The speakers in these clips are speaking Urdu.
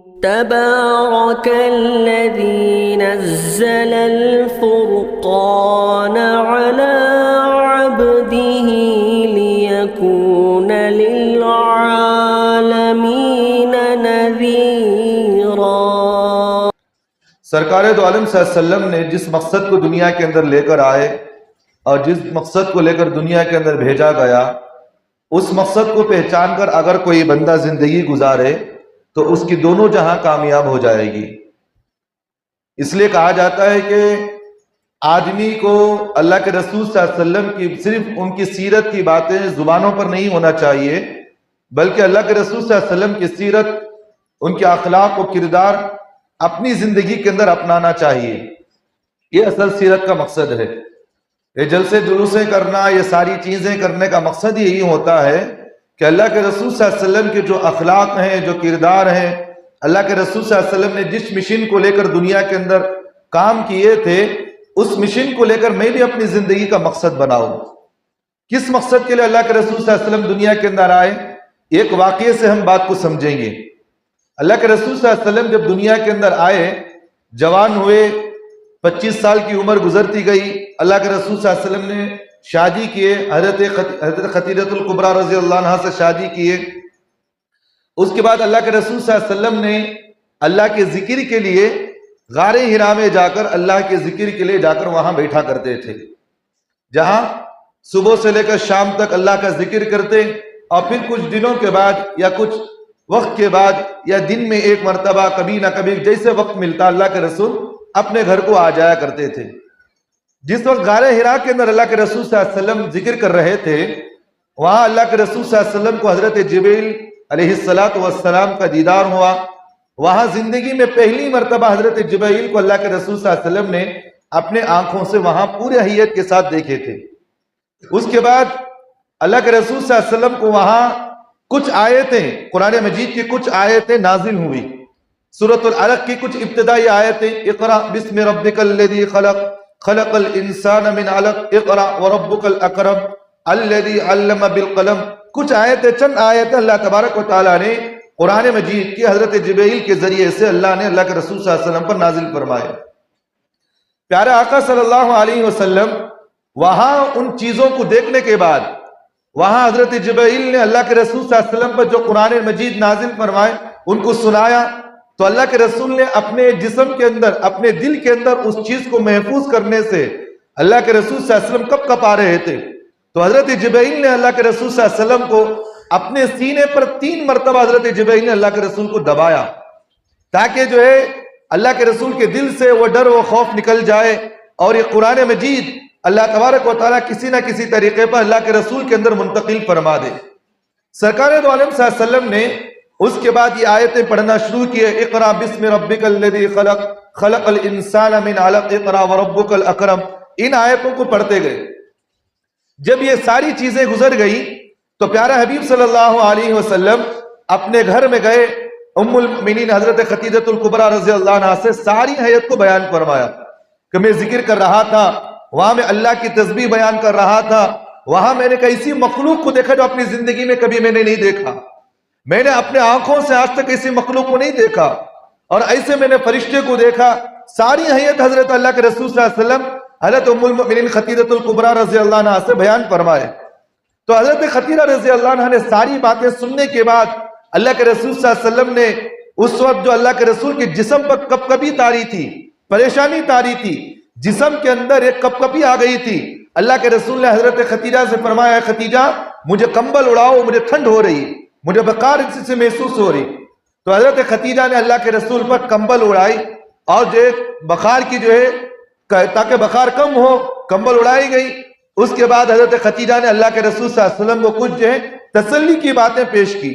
تبارك الذي نزل الفرقان على عبده ليكون للعالمين نذيرا۔ سرکار دو عالم صلی اللہ علیہ وسلم نے جس مقصد کو دنیا کے اندر لے کر آئے اور جس مقصد کو لے کر دنیا کے اندر بھیجا گیا، اس مقصد کو پہچان کر اگر کوئی بندہ زندگی گزارے تو اس کی دونوں جہاں کامیاب ہو جائے گی۔ اس لیے کہا جاتا ہے کہ آدمی کو اللہ کے رسول صلی اللہ علیہ وسلم کی صرف ان کی سیرت کی باتیں زبانوں پر نہیں ہونا چاہیے، بلکہ اللہ کے رسول صلی اللہ علیہ وسلم کی سیرت، ان کے اخلاق و کردار اپنی زندگی کے اندر اپنانا چاہیے۔ یہ اصل سیرت کا مقصد ہے۔ یہ جلسے جلوسیں کرنا، یہ ساری چیزیں کرنے کا مقصد یہی ہوتا ہے کہ اللہ کے رسول صلی اللہ علیہ وسلم کے جو اخلاق ہیں، جو کردار ہیں، اللہ کے رسول صلی اللہ علیہ وسلم نے جس مشن کو لے کر دنیا کے اندر کام کیے تھے، اس مشن کو لے کر میں بھی اپنی زندگی کا مقصد بناؤں۔ کس مقصد کے لیے اللہ کے رسول صلی اللہ علیہ وسلم دنیا کے اندر آئے؟ ایک واقعے سے ہم بات کو سمجھیں گے۔ اللہ کے رسول صلی اللہ علیہ وسلم جب دنیا کے اندر آئے، جوان ہوئے، 25 سال کی عمر گزرتی گئی، اللہ کے رسول صلی اللہ علیہ وسلم نے شادی کیے، حضرت خدیجہ الکبریٰ رضی اللہ عنہا سے شادی کیے۔ اس کے بعد اللہ کے رسول صلی اللہ علیہ وسلم نے اللہ کے ذکر کے لیے غار حرا میں جا کر، اللہ کے ذکر کے لیے جا کر وہاں بیٹھا کرتے تھے، جہاں صبح سے لے کر شام تک اللہ کا ذکر کرتے، اور پھر کچھ دنوں کے بعد یا کچھ وقت کے بعد یا دن میں ایک مرتبہ کبھی نہ کبھی جیسے وقت ملتا اللہ کے رسول اپنے گھر کو آ جایا کرتے تھے۔ جس وقت غار حرا کے اندر اللہ کے رسول صلی اللہ علیہ وسلم ذکر کر رہے تھے، وہاں اللہ کے رسول صلی اللہ علیہ وسلم کو حضرت جبریل علیہ السلام کا دیدار ہوا۔ وہاں زندگی میں پہلی مرتبہ حضرت جبریل کو اللہ کے رسول صلی اللہ علیہ وسلم نے اپنے آنکھوں سے وہاں پورے حیت کے ساتھ دیکھے تھے۔ اس کے بعد اللہ کے رسول صلی اللہ علیہ وسلم کو وہاں کچھ آیتیں، قرآن مجید کی کچھ آیتیں نازل ہوئی۔ سورۃ العلق کی کچھ ابتدائی آیتیں، اقرأ بسم ربک الذی خلق خلق الانسان من علق اقرأ وربک الاکرم الذی علم بالقلم۔ کچھ آیتیں، چند آیتیں اللہ تبارک و تعالیٰ نے قرآن مجید کی حضرت جبریل کے ذریعے سے اللہ نے اللہ کے رسول صلی اللہ علیہ وسلم پر نازل فرمائے۔ پیارے آقا صلی اللہ علیہ وسلم وہاں ان چیزوں کو دیکھنے کے بعد، وہاں حضرت جبریل نے اللہ کے رسول صلی اللہ علیہ وسلم پر جو قرآن مجید نازل فرمائے ان کو سنایا، تو اللہ کے رسول نے اپنے جسم کے اندر، اپنے دل کے اندر اس چیز کو محفوظ کرنے سے اللہ کے رسول صلی اللہ علیہ وسلم کب کب آ رہے تھے۔ تو حضرت جبریل نے اللہ کے رسول صلی اللہ علیہ وسلم کو اپنے سینے پر 3 مرتبہ حضرت جبریل نے اللہ کے رسول کو دبایا، تاکہ جو ہے اللہ کے رسول کے دل سے وہ ڈر و خوف نکل جائے، اور یہ قرآن مجید اللہ تبارک و تعالیٰ کسی نہ کسی طریقے پر اللہ کے رسول کے اندر منتقل فرما دے۔ سرکار دو عالم صلی اللہ علیہ وسلم نے اس کے بعد یہ آیتیں پڑھنا شروع کیے، اقرأ بسم ربک الذی خلق خلق الانسان من علق اقرأ وربک الاکرم۔ ان آیتوں کو پڑھتے گئے۔ جب یہ ساری چیزیں گزر گئی تو پیارا حبیب صلی اللہ علیہ وسلم اپنے گھر میں گئے، ام المؤمنین حضرت خدیجہ الکبریٰ رضی اللہ عنہا سے ساری حیت کو بیان فرمایا کہ میں ذکر کر رہا تھا، وہاں میں اللہ کی تسبیح بیان کر رہا تھا، وہاں میں نے ایسی مخلوق کو دیکھا جو اپنی زندگی میں کبھی میں نے نہیں دیکھا، میں نے اپنے آنکھوں سے آج تک ایسی مخلوق کو نہیں دیکھا، اور ایسے میں نے فرشتے کو دیکھا۔ ساری حیت حضرت اللہ کے رسول صلی اللہ علیہ وسلم حضرت ام المؤمنین خدیجہ الکبریٰ رضی اللہ عنہا سے بیان فرمائے۔ تو حضرت خدیجہ رضی اللہ عنہا نے ساری باتیں سننے کے بعد اللہ کے رسول صلی اللہ علیہ وسلم نے اس وقت جو اللہ کے رسول کے جسم پر کپ کپی تاری تھی، پریشانی تاری تھی، جسم کے اندر ایک کپ کپی آ گئی تھی، اللہ کے رسول نے حضرت خدیجہ سے فرمایا، خدیجہ مجھے کمبل اڑاؤ، مجھے ٹھنڈ ہو رہی، مجھے بخار اس سے محسوس ہو رہی۔ تو حضرت خدیجہ نے اللہ کے رسول پر کمبل اڑائی، اور جو بخار کی جو ہے تاکہ بخار کم ہو کمبل اڑائی گئی۔ اس کے بعد حضرت خدیجہ نے اللہ کے رسول صلی اللہ علیہ وسلم کو کچھ جو ہے تسلی کی باتیں پیش کی،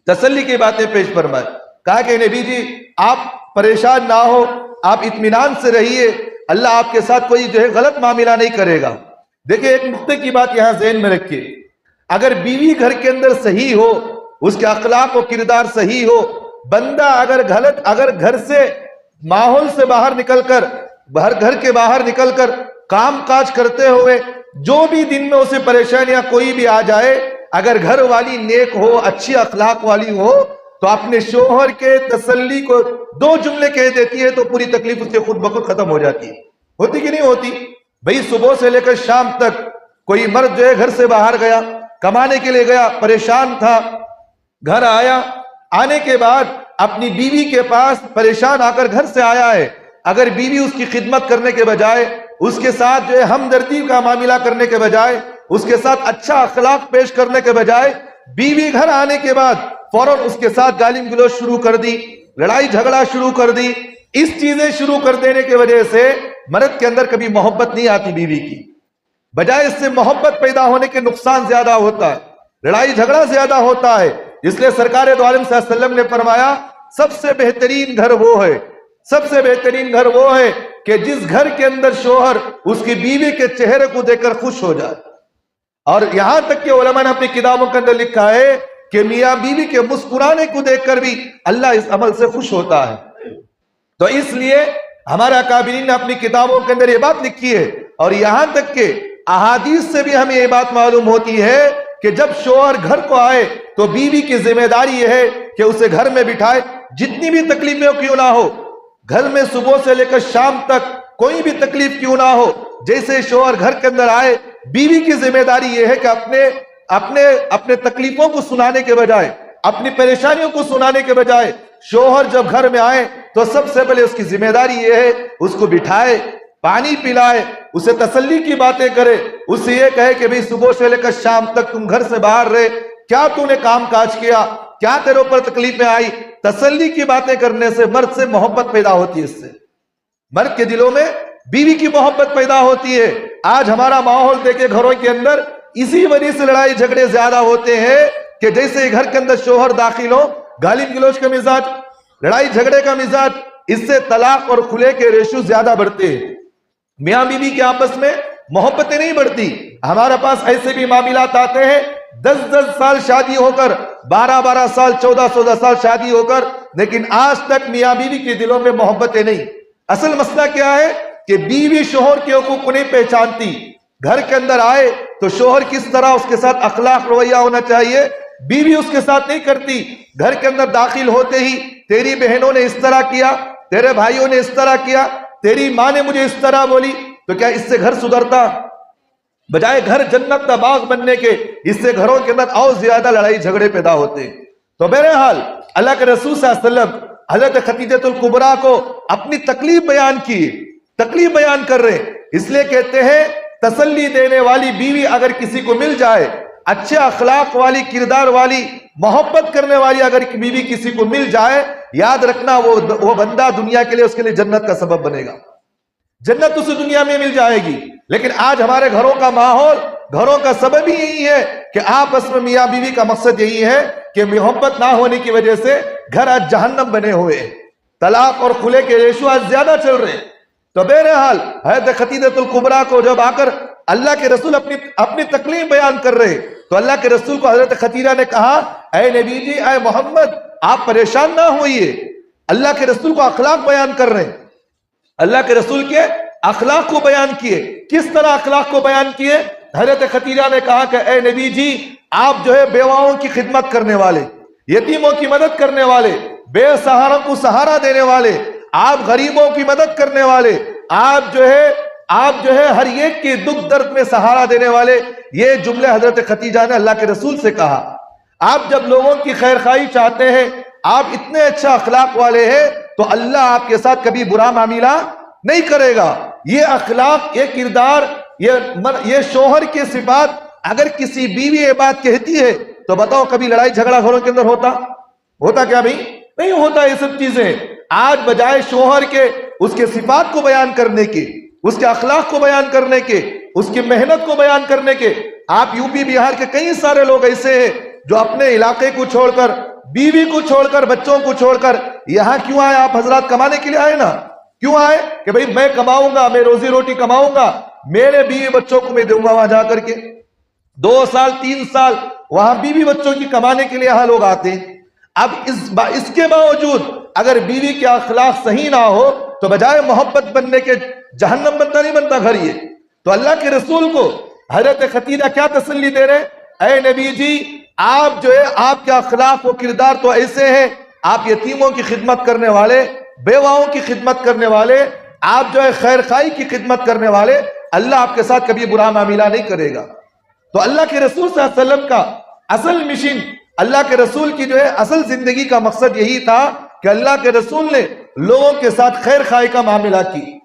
تسلی کی باتیں پیش فرمائے، کہا کہ نبی جی آپ پریشان نہ ہو، آپ اطمینان سے رہیے، اللہ آپ کے ساتھ کوئی جو ہے غلط معاملہ نہیں کرے گا۔ دیکھیں ایک نقطے کی بات یہاں ذہن میں رکھیے، اگر بیوی گھر کے اندر صحیح ہو، اس کے اخلاق و کردار صحیح ہو، بندہ اگر گھر سے ماحول سے باہر نکل کر، گھر کے باہر نکل کر کام کاج کرتے ہوئے جو بھی دن میں اسے پریشانیاں کوئی بھی آ جائے، اگر گھر والی نیک ہو، اچھی اخلاق والی ہو، تو اپنے شوہر کے تسلی کو 2 جملے کہہ دیتی ہے تو پوری تکلیف اس سے خود بخود ختم ہو جاتی ہے. ہوتی کہ نہیں ہوتی؟ بھئی صبح سے لے کر شام تک کوئی مرد جو ہے گھر سے باہر گیا، کمانے کے لیے گیا، پریشان تھا، گھر آیا، آنے کے بعد اپنی بیوی کے پاس پریشان آ کر گھر سے آیا ہے. اگر بیوی اس کی خدمت کرنے کے بجائے، اس کے ساتھ جو ہے ہمدردی کا معاملہ کرنے کے بجائے، اس کے ساتھ اچھا اخلاق پیش کرنے کے بجائے، بیوی گھر آنے کے بعد فوراً اس کے ساتھ گالی گلوچ شروع کر دی، لڑائی جھگڑا شروع کر دی، اس چیزیں شروع کر دینے کی وجہ سے مرد کے اندر کبھی محبت نہیں آتی بیوی کی، بجائے اس سے محبت پیدا ہونے کے نقصان زیادہ ہوتا ہے، لڑائی جھگڑا زیادہ ہوتا ہے. اس لیے سرکار دو عالم صلی اللہ علیہ وسلم نے فرمایا سب سے بہترین گھر وہ ہے، سب سے بہترین گھر وہ ہے کہ جس گھر کے اندر شوہر اس کی بیوی کے چہرے کو دیکھ کر خوش ہو جائے. اور یہاں تک کہ علماء نے اپنی کتابوں کے اندر لکھا ہے کہ میاں بیوی کے مسکرانے کو دیکھ کر بھی اللہ اس عمل سے خوش ہوتا ہے. تو اس لیے ہمارے اکابرین نے اپنی کتابوں کے اندر یہ بات لکھی ہے، اور یہاں تک کہ احادیث سے بھی ہمیں یہ بات معلوم ہوتی ہے کہ جب شوہر گھر کو آئے تو بیوی کی ذمہ داری یہ ہے کہ اسے گھر میں بٹھائے، جتنی بھی تکلیفیں کیوں نہ ہو، گھر میں صبح سے لے کر شام تک کوئی بھی تکلیف کیوں نہ ہو، جیسے شوہر گھر کے اندر آئے بیوی کی ذمہ داری یہ ہے کہ اپنے تکلیفوں کو سنانے کے بجائے، اپنی پریشانیوں کو سنانے کے بجائے، شوہر جب گھر میں آئے تو سب سے پہلے اس کی ذمہ داری یہ ہے اس کو بٹھائے، پانی پلائے، اسے تسلی کی باتیں کرے، اسے یہ کہے کہ بھئی صبح سے لے کر شام تک تم گھر سے باہر رہے، کیا تو نے کام کاج کیا، کیا تیرے اوپر تکلیفیں آئی. تسلی کی باتیں کرنے سے مرد سے محبت پیدا ہوتی ہے، اس سے مرد کے دلوں میں بیوی کی محبت پیدا ہوتی ہے. آج ہمارا ماحول دیکھے گھروں کے اندر اسی وجہ سے لڑائی جھگڑے زیادہ ہوتے ہیں کہ جیسے گھر کے اندر شوہر داخل ہو، گالی گلوچ کا مزاج، لڑائی جھگڑے کا مزاج، اس سے طلاق اور خلع کے ریشو زیادہ بڑھتے ہیں. میاں بیوی کے آپس میں محبتیں نہیں بڑھتی. ہمارے پاس ایسے بھی معاملات آتے ہیں 10 سال شادی ہو کر، 12 سال، 14 سال شادی ہو کر، لیکن آج تک میاں بیوی کے دلوں میں محبتیں نہیں. اصل مسئلہ کیا ہے کہ بیوی شوہر کے حقوق کو نہیں پہچانتی. گھر کے اندر آئے تو شوہر کس طرح اس کے ساتھ اخلاق رویہ ہونا چاہیے بیوی اس کے ساتھ نہیں کرتی. گھر کے اندر داخل ہوتے ہی تیری بہنوں نے اس طرح کیا، تیرے بھائیوں نے اس طرح کیا، تیری ماں نے مجھے اس طرح بولی، تو کیا اس سے گھر سدھرتا؟ بجائے گھر جنت کا باغ بننے کے، اس سے گھروں کے اندر اور زیادہ لڑائی جھگڑے پیدا ہوتے ہیں. تو بہرحال اللہ کے رسول صلی اللہ علیہ وسلم حضرت خدیجہ الکبریٰ کو اپنی تکلیف بیان کی، تکلیف بیان کر رہے. اس لیے کہتے ہیں تسلی دینے والی بیوی اگر کسی کو مل جائے، اچھے اخلاق والی، کردار والی، محبت کرنے والی اگر بیوی کسی کو مل جائے، یاد رکھنا وہ بندہ دنیا کے لیے اس کے لیے جنت کا سبب بنے گا. جنت اسے دنیا میں مل جائے گی. لیکن آج ہمارے گھروں کا ماحول، گھروں کا سبب ہی یہی ہے کہ آپس میں میاں بیوی کا مقصد یہی ہے کہ محبت نہ ہونے کی وجہ سے گھر آج جہنم بنے ہوئے ہیں. طلاق اور خلع کے ریشو آج زیادہ چل رہے ہیں. تو بہرحال حضرت خدیجہ الکبریٰ کو جب آ کر اللہ کے رسول اپنی تکلیف بیان کر رہے تو اللہ کے رسول کو حضرت خدیجہ نے کہا اے نبی جی، اے محمد، آپ پریشان نہ ہوئیے. اللہ کے رسول کو اخلاق بیان کر رہے ہیں. اللہ کے رسول کے اخلاق کو بیان کیے. کس طرح اخلاق کو بیان کیے؟ حضرت خدیجہ نے کہا کہ اے نبی جی، آپ جو ہے بیواؤں کی خدمت کرنے والے، یتیموں کی مدد کرنے والے، بے سہاروں کو سہارا دینے والے، آپ غریبوں کی مدد کرنے والے، آپ جو ہے ہر ایک کے دکھ درد میں سہارا دینے والے. یہ جملے حضرت خدیجہ نے اللہ کے رسول سے کہا. آپ جب لوگوں کی خیر خواہی چاہتے ہیں، آپ اتنے اچھا اخلاق والے ہیں، تو اللہ آپ کے ساتھ کبھی برا معاملہ نہیں کرے گا. یہ اخلاق، یہ کردار، یہ شوہر کی صفات اگر کسی بیوی یہ بات کہتی ہے تو بتاؤ کبھی لڑائی جھگڑا گھروں کے اندر ہوتا کیا بھائی؟ نہیں ہوتا. یہ سب چیزیں آج بجائے شوہر کے اس کے صفات کو بیان کرنے کے، اس کے اخلاق کو بیان کرنے کے، اس کی محنت کو بیان کرنے کے، آپ یو پی بہار کے کئی سارے لوگ ایسے ہیں جو اپنے علاقے کو چھوڑ کر، بیوی کو چھوڑ کر، بچوں کو چھوڑ کر یہاں کیوں آئے؟ آپ حضرات کمانے کے لیے آئے نا. کیوں آئے؟ کہ بھئی میں کماؤں گا، میں روزی روٹی کماؤں گا، میرے بیوی بچوں کو میں دوں گا وہاں جا کر کے. 2 سال 3 سال وہاں بیوی بچوں کی کمانے کے لیے یہاں لوگ آتے ہیں. اب اس کے باوجود اگر بیوی کے اخلاق صحیح نہ ہو تو بجائے محبت بننے کے جہنم بنتا نہیں بنتا گھر یہ. تو اللہ کے رسول کو حضرت خدیجہ کیا تسلی دے رہے؟ اے نبی جی آپ جو ہے آپ کے اخلاق و کردار تو ایسے ہیں، آپ یتیموں کی خدمت کرنے والے، بیواؤں کی خدمت کرنے والے، آپ جو ہے خیر خواہی کی خدمت کرنے والے، اللہ آپ کے ساتھ کبھی برا معاملہ نہیں کرے گا۔ تو اللہ کے رسول صلی اللہ علیہ وسلم کا اصل مشن، اللہ کے رسول کی جو ہے اصل زندگی کا مقصد یہی تھا کہ اللہ کے رسول نے لوگوں کے ساتھ خیر خواہی کا معاملہ کی۔